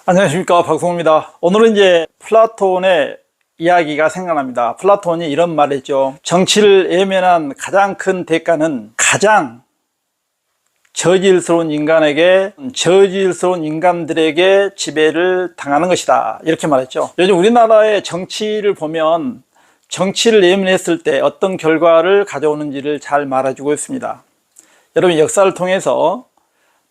안녕하십니까, 박성호입니다. 오늘은 이제 플라톤의 이야기가 생각납니다. 플라톤이 이런 말을 했죠. 정치를 외면한 가장 큰 대가는 가장 저질스러운 인간에게, 저질스러운 인간들에게 지배를 당하는 것이다, 이렇게 말했죠. 요즘 우리나라의 정치를 보면 정치를 외면했을 때 어떤 결과를 가져오는지를 잘 말해주고 있습니다. 여러분, 역사를 통해서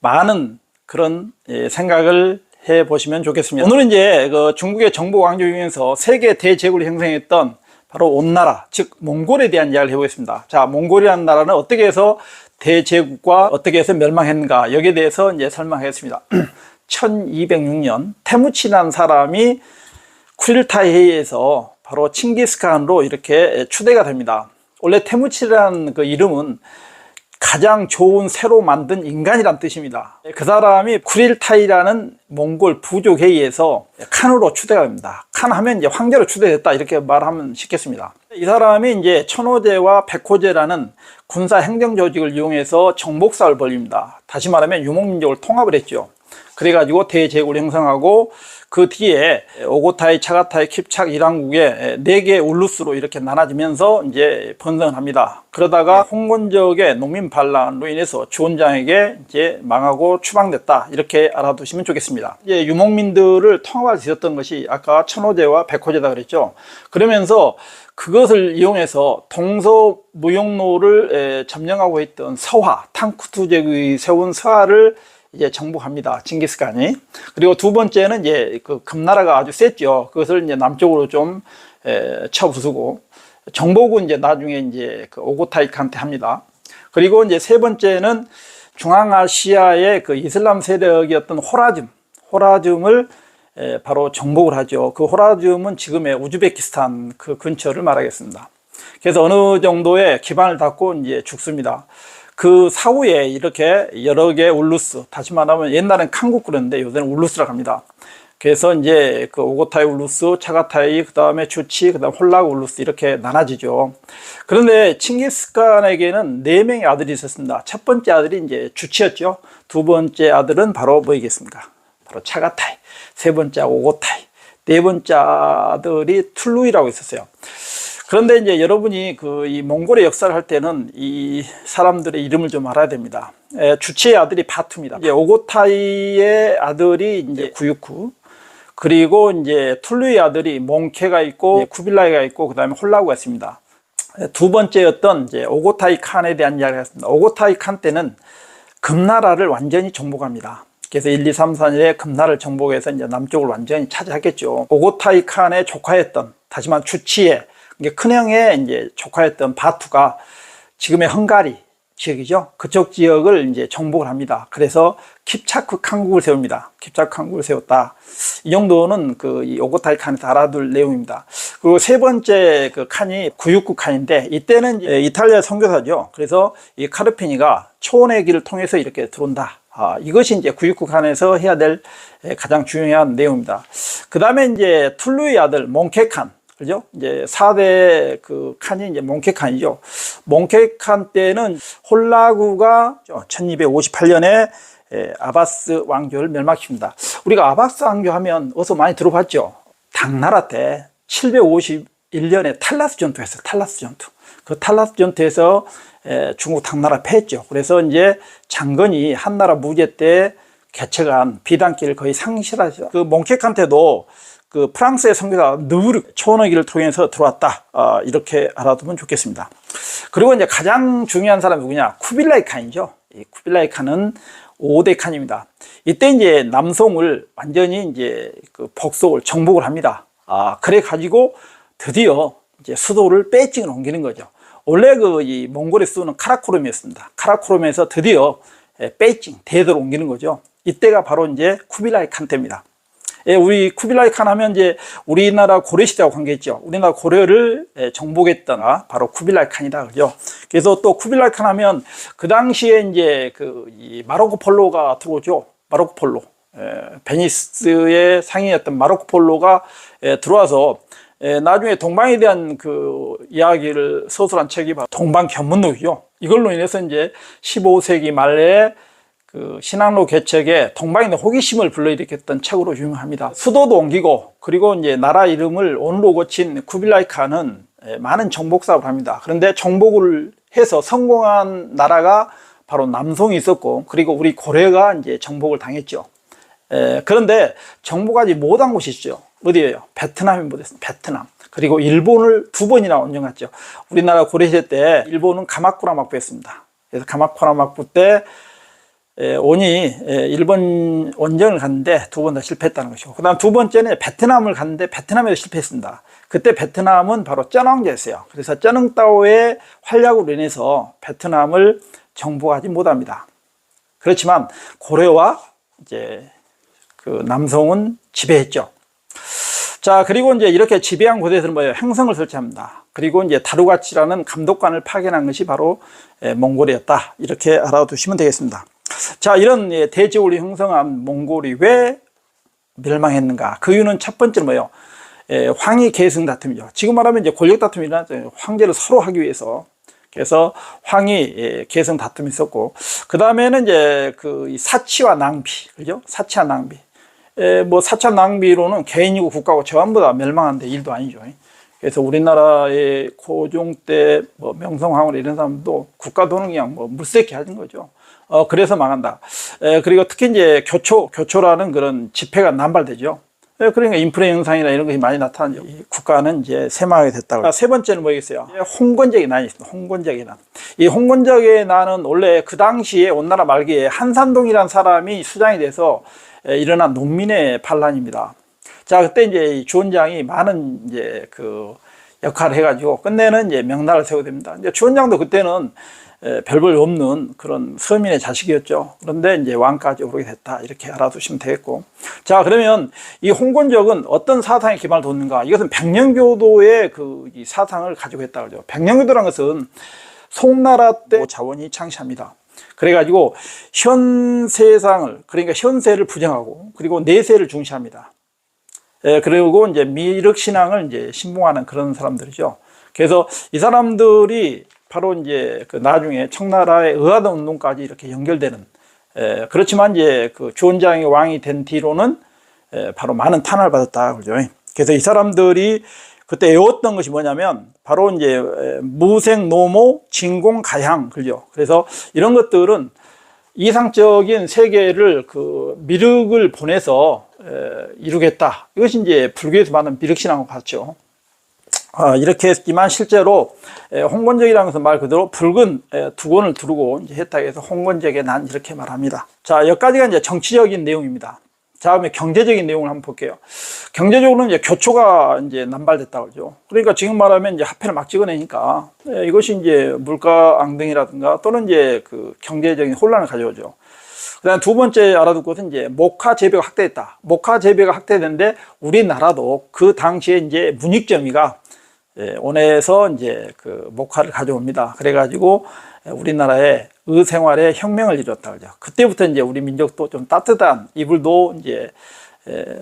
많은 그런 생각을 해보시면 좋겠습니다. 오늘은 이제 중국의 정복 왕조 중에서 세계 대제국을 형성했던 바로 온나라, 즉 몽골에 대한 이야기를 해보겠습니다. 자, 몽골이라는 나라는 어떻게 해서 대제국과 어떻게 해서 멸망했는가, 여기에 대해서 이제 설명하겠습니다. 1206년 태무치라는 사람이 쿠릴타이 회의에서 바로 칭기스칸으로 이렇게 추대가 됩니다. 원래 태무치라는 그 이름은 가장 좋은 새로 만든 인간이란 뜻입니다. 그 사람이 쿠릴타이라는 몽골 부족회의에서 칸으로 추대가 됩니다. 칸 하면 이제 황제로 추대됐다, 이렇게 말하면 쉽겠습니다. 이 사람이 이제 천호제와 백호제라는 군사 행정 조직을 이용해서 정복사를 벌입니다. 다시 말하면 유목민족을 통합을 했죠. 그래가지고 대제국을 형성하고 그 뒤에 오고타이, 차가타이, 킵착, 이랑국의 4개의 울루스로 이렇게 나눠지면서 이제 번성을 합니다. 그러다가 홍건적의 농민 반란으로 인해서 주원장에게 이제 망하고 추방됐다, 이렇게 알아두시면 좋겠습니다. 이제 유목민들을 통합할 수 있었던 것이 아까 천호제와 백호제다 그랬죠. 그러면서 그것을 이용해서 동서무역로를 점령하고 있던 서화, 탕쿠투 제국이 세운 서화를 이제 정복합니다, 징기스칸이. 그리고 두 번째는 이제 그 금나라가 아주 셌죠. 그것을 이제 남쪽으로 좀 쳐부수고, 정복은 이제 나중에 이제 그 오고타이 칸한테 합니다. 그리고 이제 세 번째는 중앙아시아의 그 이슬람 세력이었던 호라즘을 바로 정복을 하죠. 그 호라즘은 지금의 우즈베키스탄 그 근처를 말하겠습니다. 그래서 어느 정도의 기반을 닫고 이제 죽습니다. 그 사후에 이렇게 여러 개의 울루스, 다시 말하면 옛날엔 칸국 그랬는데 요새는 울루스라고 합니다. 그래서 이제 그 오고타이 울루스, 차가타이, 그 다음에 주치, 그 다음 홀라그 울루스, 이렇게 나눠지죠. 그런데 칭기스칸에게는 4명의 아들이 있었습니다. 첫 번째 아들이 이제 주치였죠. 두 번째 아들은 바로 뭐이겠습니까? 바로 차가타이. 세 번째 오고타이. 네 번째 아들이 툴루이라고 있었어요. 그런데 이제 여러분이 이 몽골의 역사를 할 때는 이 사람들의 이름을 좀 알아야 됩니다. 주치의 아들이 바투입니다. 이제 오고타이의 아들이 이제 구유쿠, 그리고 이제 툴루의 아들이 몽케가 있고, 쿠빌라이가 있고, 그 다음에 홀라구가 있습니다. 두 번째였던 이제 오고타이 칸에 대한 이야기를 했습니다. 오고타이 칸 때는 금나라를 완전히 정복합니다. 그래서 1, 2, 3, 4년에 금나라를 정복해서 이제 남쪽을 완전히 차지하겠죠. 오고타이 칸의 조카였던, 다시 말해 주치의 큰형의 이제 조카였던 바투가 지금의 헝가리 지역이죠. 그쪽 지역을 이제 정복을 합니다. 그래서 킵차크 칸국을 세웁니다. 킵차크 칸국을 세웠다. 이 정도는 이 오고타이 칸에서 알아둘 내용입니다. 그리고 세 번째 그 칸이 구육구 칸인데, 이때는 이탈리아 선교사죠. 그래서 이 카르페니가 초원의 길을 통해서 이렇게 들어온다. 이것이 이제 구육구 칸에서 해야 될 가장 중요한 내용입니다. 그 다음에 이제 툴루의 아들 몽케 칸. 그죠? 이제 4대 그 칸이 이제 몽케 칸이죠. 몽케 칸 때는 홀라구가 1258년에 아바스 왕조를 멸망시킵니다. 우리가 아바스 왕조 하면 어서 많이 들어봤죠? 당나라 때 751년에 탈라스 전투했어요. 탈라스 전투. 그 탈라스 전투에서 중국 당나라 패했죠. 그래서 이제 장건이 한나라 무제 때 개척한 비단길을 거의 상실하죠. 그 몽케 칸 때도 그 프랑스의 선교사 느르 초원의 길을 통해서 들어왔다, 이렇게 알아두면 좋겠습니다. 그리고 이제 가장 중요한 사람이 누구냐? 쿠빌라이 칸이죠. 이 쿠빌라이 칸은 5대 칸입니다. 이때 이제 남송을 완전히 이제 그 복속을 정복을 합니다. 그래 가지고 드디어 이제 수도를 베이징으로 옮기는 거죠. 원래 이 몽골의 수도는 카라코름이었습니다. 카라코름에서 드디어 베이징 대도로 옮기는 거죠. 이때가 바로 이제 쿠빌라이 칸 때입니다. 우리 쿠빌라이 칸 하면 이제 우리나라 고려 시대하고 관계있죠. 우리나라 고려를 정복했던 바로 쿠빌라이 칸이다, 그죠? 그래서 또 쿠빌라이 칸 하면 그 당시에 이제 이 마르코 폴로가 들어오죠. 마르코 폴로, 베니스의 상인이었던 마르코 폴로가 들어와서 나중에 동방에 대한 그 이야기를 서술한 책이 바로 동방견문록이죠. 이걸로 인해서 이제 15세기 말에 그 신항로 개척에 동방인의 호기심을 불러일으켰던 책으로 유명합니다. 수도도 옮기고 그리고 이제 나라 이름을 온으로 고친 쿠빌라이 칸은 많은 정복 사업을 합니다. 그런데 정복을 해서 성공한 나라가 바로 남송이 있었고, 그리고 우리 고려가 이제 정복을 당했죠. 그런데 정복하지 못한 곳이 있죠. 어디예요? 베트남이 못했습니다. 베트남. 그리고 일본을 2번이나 원정했죠. 우리나라 고려시대 때 일본은 가마쿠라 막부였습니다. 그래서 가마쿠라 막부 때 원이 일본 원정을 갔는데 2번 다 실패했다는 것이고, 그 다음 2번째는 베트남을 갔는데 베트남에도 실패했습니다. 그때 베트남은 바로 쩌낭제였어요. 그래서 쩌낭따오의 활약으로 인해서 베트남을 정복하지 못합니다. 그렇지만 고려와 이제 그 남송은 지배했죠. 자, 그리고 이제 이렇게 지배한 곳에서는 뭐예요? 행성을 설치합니다. 그리고 이제 다루가치라는 감독관을 파견한 것이 바로 몽골이었다. 이렇게 알아두시면 되겠습니다. 자, 이런 대지구를 형성한 몽골이 왜 멸망했는가? 그 이유는 첫 번째는 뭐예요? 황희 계승 다툼이죠. 지금 말하면 이제 권력 다툼이 일어났죠. 황제를 서로 하기 위해서. 그래서 황희 계승 다툼이 있었고, 그 다음에는 이제 그 사치와 낭비, 그죠? 사치와 낭비. 뭐 사치와 낭비로는 개인이고 국가고 전부 다 멸망한데 일도 아니죠. 그래서 우리나라의 고종 때 뭐 명성황후 이런 사람도 국가 돈은 그냥 뭐 물색기 하는 거죠. 그래서 망한다. 그리고 특히 이제 교초라는 그런 지폐가 남발되죠. 그러니까 인플레 현상이나 이런 것이 많이 나타나죠. 이 국가는 이제 쇠망하게 됐다고. 세 번째는 뭐겠어요? 홍건적의 난이 있습니다. 홍건적의 난. 이 홍건적의 난은 원래 그 당시에 온나라 말기에 한산동이라는 사람이 수장이 돼서 일어난 농민의 반란입니다. 자, 그때 이제 주원장이 많은 이제 그 역할을 해가지고 끝내는 이제 명나라를 세우게 됩니다. 이제 주원장도 그때는 별볼 없는 그런 서민의 자식이었죠. 그런데 이제 왕까지 오르게 됐다. 이렇게 알아두시면 되겠고. 자, 그러면 이 홍건적은 어떤 사상에 기반을 뒀는가? 이것은 백령교도의 그 이 사상을 가지고 했다고 하죠. 백령교도라는 것은 송나라 때 자원이 창시합니다. 그래가지고 현 세상을, 그러니까 현세를 부정하고 그리고 내세를 중시합니다. 그리고 이제 미륵신앙을 이제 신봉하는 그런 사람들이죠. 그래서 이 사람들이 바로 이제 그 나중에 청나라의 의화동 운동까지 이렇게 연결되는, 그렇지만 이제 그 주원장이 왕이 된 뒤로는 바로 많은 탄압을 받았다. 그죠? 그래서 이 사람들이 그때 외웠던 것이 뭐냐면 바로 이제 무생, 노모, 진공, 가향. 그죠? 그래서 이런 것들은 이상적인 세계를 그 미륵을 보내서 이루겠다. 이것이 이제 불교에서 말하는 미륵신앙과 같죠. 이렇게 했지만 실제로 홍건적이라는 것은 말 그대로 붉은 두 권을 두르고 이제 했다 해서 홍건적의 난 이렇게 말합니다. 자, 여기까지가 이제 정치적인 내용입니다. 다음에 경제적인 내용을 한번 볼게요. 경제적으로는 이제 교초가 이제 남발됐다고 그러죠. 그러니까 지금 말하면 이제 화폐를 막 찍어내니까 이것이 이제 물가 앙등이라든가 또는 이제 그 경제적인 혼란을 가져오죠. 그다음 두 번째 알아둘 것은 이제 목화 재배가 확대했다. 목화 재배가 확대됐는데 우리나라도 그 당시에 이제 문익점이가 원에서 이제 그 목화를 가져옵니다. 그래가지고 우리나라의 의생활에 혁명을 이뤘다 그러죠. 그때부터 이제 우리 민족도 좀 따뜻한 이불도 이제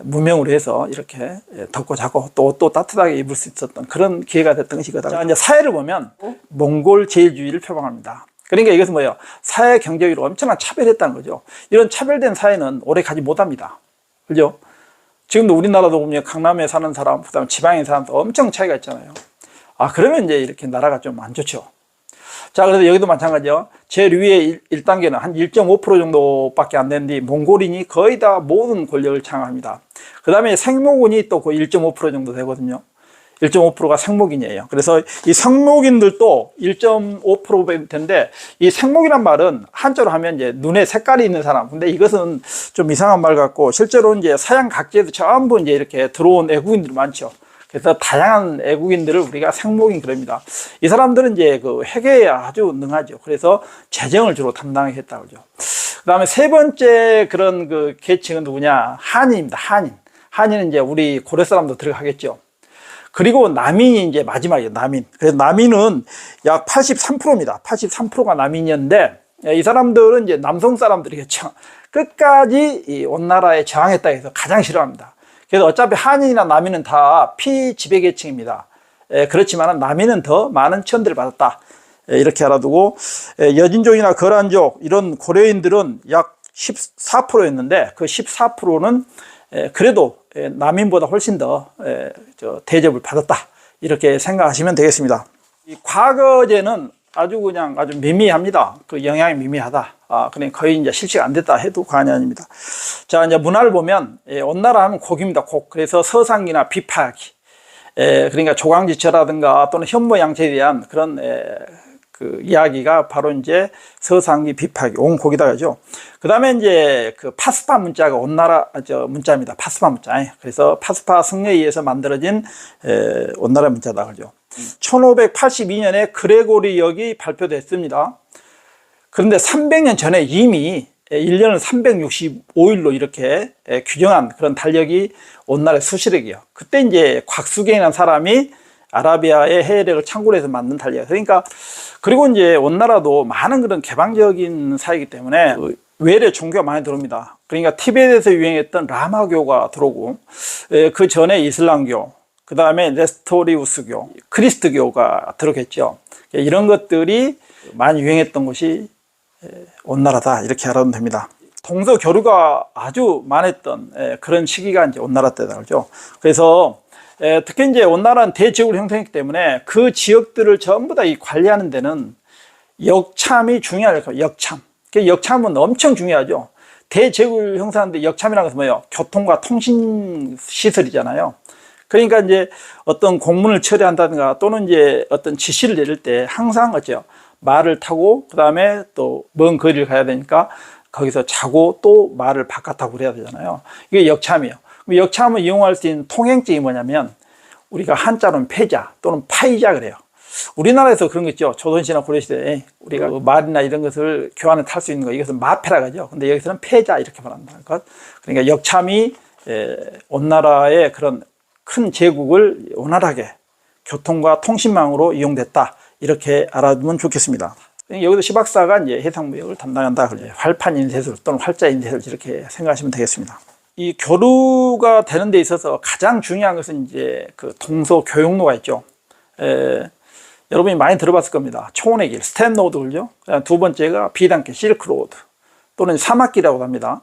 무명으로 해서 이렇게 덮고 자고 또 따뜻하게 입을 수 있었던 그런 기회가 됐던 것이거든요. 자, 이제 사회를 보면 몽골 제일주의를 표방합니다. 그러니까 이것은 뭐예요? 사회 경제적으로 엄청난 차별했다는 거죠. 이런 차별된 사회는 오래 가지 못합니다. 그죠? 지금도 우리나라도 보면 강남에 사는 사람, 그다음에 지방에 사는 사람 엄청 차이가 있잖아요. 그러면 이제 이렇게 나라가 좀 안 좋죠. 자, 그래서 여기도 마찬가지요. 제일 위에 1단계는 한 1.5% 정도밖에 안 되는데 몽골인이 거의 다 모든 권력을 장악합니다. 그 다음에 생목인이 또 그 1.5% 정도 되거든요. 1.5%가 생목인이에요. 그래서 이 생목인들도 1.5%인데 이 생목이란 말은 한자로 하면 이제 눈에 색깔이 있는 사람. 근데 이것은 좀 이상한 말 같고 실제로 이제 서양 각지에도 전부 이제 이렇게 들어온 외국인들이 많죠. 그래서 다양한 외국인들을 우리가 생목인 그럽니다. 이 사람들은 이제 그 회계에 아주 능하죠. 그래서 재정을 주로 담당했다고 그러죠. 그 다음에 세 번째 그런 그 계층은 누구냐? 한인입니다. 한인. 한인은 이제 우리 고려 사람도 들어가겠죠. 그리고 남인이 이제 마지막이에요. 남인. 그래서 남인은 약 83%입니다. 83%가 남인이었는데 이 사람들은 이제 남성 사람들이겠죠. 끝까지 이 온나라에 저항했다 해서 가장 싫어합니다. 그래서 어차피 한인이나 남인은 다 피지배계층입니다. 그렇지만 남인은 더 많은 천대를 받았다. 이렇게 알아두고 여진족이나 거란족 이런 고려인들은 약 14%였는데 그 14%는 그래도 남인보다 훨씬 더 대접을 받았다, 이렇게 생각하시면 되겠습니다. 이 과거제는 아주 미미합니다. 그 영향이 미미하다. 그냥 거의 이제 실시가 안 됐다 해도 과언이 아닙니다. 자, 이제 문화를 보면 온나라 하면 곡입니다. 곡. 그래서 서상기나 비파기, 그러니까 조광지처라든가 또는 현모양처에 대한 그런 그 이야기가 바로 이제 서상기, 비파기, 온곡이다 그죠. 그 다음에 이제 그 파스파 문자가 온나라 문자입니다. 파스파 문자. 그래서 파스파 성녀에 의해서 만들어진 온나라 문자다 그죠. 1582년에 그레고리 역이 발표됐습니다. 그런데 300년 전에 이미 1년을 365일로 이렇게 규정한 그런 달력이 온나라의 수시력이에요. 그때 이제 곽수경이라는 사람이 아라비아의 해외력을 참고로 해서 만든 달력. 그러니까 그리고 이제 온나라도 많은 그런 개방적인 사회이기 때문에 외래 종교가 많이 들어옵니다. 그러니까 티베트에서 유행했던 라마교가 들어오고, 그 전에 이슬람교, 그 다음에 네스토리우스교, 크리스트교가 들어오겠죠. 이런 것들이 많이 유행했던 곳이 온나라다, 이렇게 알아두면 됩니다. 동서 교류가 아주 많았던 그런 시기가 이제 온나라 때다 그죠. 그래서 특히 이제 온나라는 대지역으로 형성했기 때문에 그 지역들을 전부 다 관리하는 데는 역참이 중요해요. 역참. 역참은 엄청 중요하죠. 대제국을 형성하는데 역참이라는 것은 뭐예요? 교통과 통신 시설이잖아요. 그러니까 이제 어떤 공문을 처리한다든가 또는 이제 어떤 지시를 내릴 때 항상 어째요? 말을 타고 그 다음에 또 먼 거리를 가야 되니까 거기서 자고 또 말을 바깥 타고 그래야 되잖아요. 이게 역참이에요. 역참을 이용할 수 있는 통행증이 뭐냐면 우리가 한자로는 패자 또는 파이자 그래요. 우리나라에서 그런 거 있죠. 조선시대나 고려시대에 우리가 말이나 이런 것을 교환을 탈 수 있는 거, 이것은 마패라 하죠. 근데 여기서는 패자 이렇게 말한다는 것. 그러니까 역참이 온나라의 그런 큰 제국을 원활하게 교통과 통신망으로 이용됐다, 이렇게 알아두면 좋겠습니다. 여기서 시박사가 이제 해상무역을 담당한다. 활판 인쇄술 또는 활자 인쇄술 이렇게 생각하시면 되겠습니다. 이 교류가 되는 데 있어서 가장 중요한 것은 이제 그 동서 교역로가 있죠. 여러분이 많이 들어봤을 겁니다. 초원의 길, 스탠로드 그죠? 두 번째가 비단길, 실크로드 또는 사막길이라고 합니다.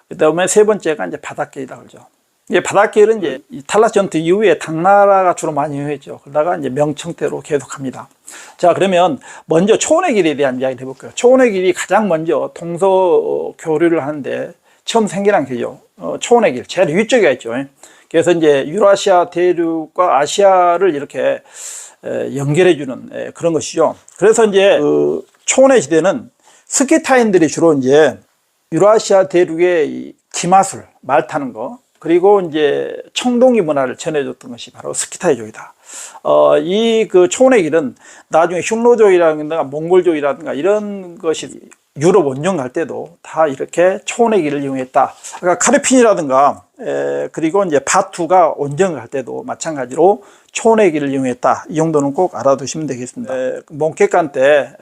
그 다음에 세 번째가 이제 바닷길이다 그러죠. 이게 바닷길은 이제 탈라스 전투 이후에 당나라가 주로 많이 이용했죠. 그러다가 이제 명청대로 계속합니다. 자, 그러면 먼저 초원의 길에 대한 이야기를 해볼게요. 초원의 길이 가장 먼저 동서 교류를 하는데 처음 생겨난 길이죠. 초원의 길, 제일 위쪽에 있죠. 그래서 이제 유라시아 대륙과 아시아를 이렇게 연결해주는 그런 것이죠. 그래서 이제 그 초원의 시대는 스키타인들이 주로 이제 유라시아 대륙의 기마술, 말 타는 거, 그리고 이제 청동기 문화를 전해줬던 것이 바로 스키타이족이다. 이 그 초원의 길은 나중에 흉노족이라든가 몽골족이라든가 이런 것이 유럽 원정 갈 때도 다 이렇게 초원의 길을 이용했다. 그러니까 카르핀이라든가 그리고 이제 바투가 원정 갈 때도 마찬가지로 초원의 길을 이용했다. 이 정도는 꼭 알아두시면 되겠습니다. 몽케간 때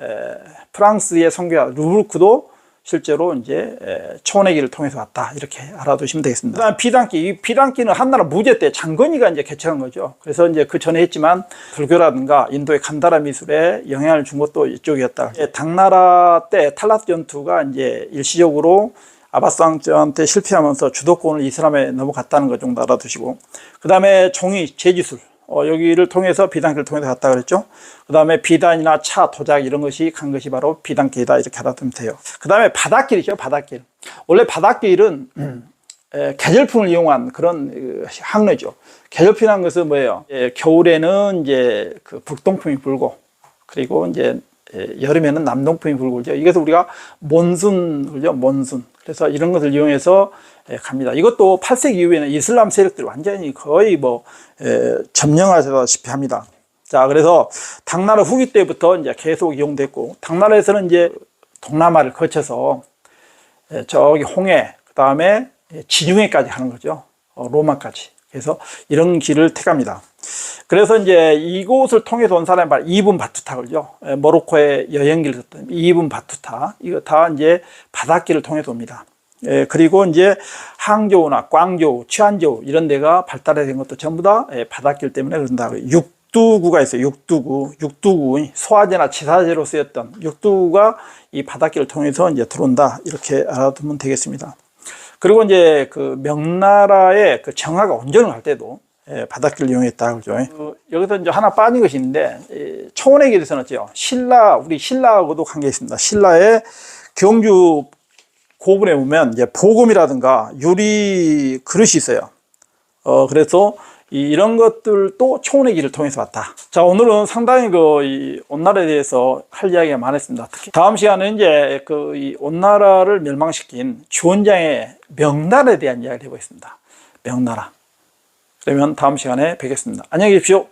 프랑스의 선교사 루브르크도 실제로 이제 초원의 길을 통해서 왔다, 이렇게 알아두시면 되겠습니다. 그다음 비단길, 이 비단길은 한나라 무제 때 장건이가 이제 개척한 거죠. 그래서 이제 그 전에 했지만 불교라든가 인도의 간다라 미술에 영향을 준 것도 이쪽이었다. 당나라 때 탈라스 전투가 이제 일시적으로 아바스 왕조한테 실패하면서 주도권을 이슬람에 넘어갔다는 것 정도 알아두시고, 그 다음에 종이, 제지술, 여기를 통해서 비단길을 통해서 갔다 그랬죠. 그 다음에 비단이나 차, 도자기 이런 것이 간 것이 바로 비단길이다, 이렇게 알아두면 돼요. 그 다음에 바닷길이죠. 바닷길. 원래 바닷길은 계절풍을 이용한 그런 항로죠. 계절풍이라는 것은 뭐예요? 겨울에는 이제 그 북동풍이 불고, 그리고 이제 여름에는 남동풍이 불고 그러죠. 이것을 우리가 몬순 그러죠. 몬순. 그래서 이런 것을 이용해서 갑니다. 이것도 8세기 이후에는 이슬람 세력들이 완전히 거의 뭐 점령하다시피 합니다. 자, 그래서 당나라 후기 때부터 이제 계속 이용됐고, 당나라에서는 이제 동남아를 거쳐서 저기 홍해, 그 다음에 진흥해까지 가는 거죠. 로마까지. 그래서 이런 길을 택합니다. 그래서 이제 이곳을 통해서 온 사람이 바로 이븐 바투타 그러죠. 모로코의 여행길을 썼던 이븐 바투타. 이거 다 이제 바닷길을 통해서 옵니다. 그리고 이제 항저우나 꽝저우, 취안저우 이런 데가 발달된 것도 전부 다 바닷길 때문에 그런다. 육두구가 있어요. 육두구 소화제나 치사제로 쓰였던 육두구가 이 바닷길을 통해서 이제 들어온다, 이렇게 알아두면 되겠습니다. 그리고 이제 그 명나라의 그 정화가 온전을 할 때도 바닷길을 이용했다, 그죠? 여기서 이제 하나 빠진 것이 있는데, 초원의 길에서는 우리 신라하고도 관계 있습니다. 신라의 경주 고분에 보면 이제 보금이라든가 유리 그릇이 있어요. 그래서 이런 것들도 초원의 길을 통해서 왔다. 자, 오늘은 상당히 이 온나라에 대해서 할 이야기가 많았습니다. 특히 다음 시간에 이제 이 온나라를 멸망시킨 주원장의 명나라에 대한 이야기를 해보겠습니다. 명나라. 그러면 다음 시간에 뵙겠습니다. 안녕히 계십시오.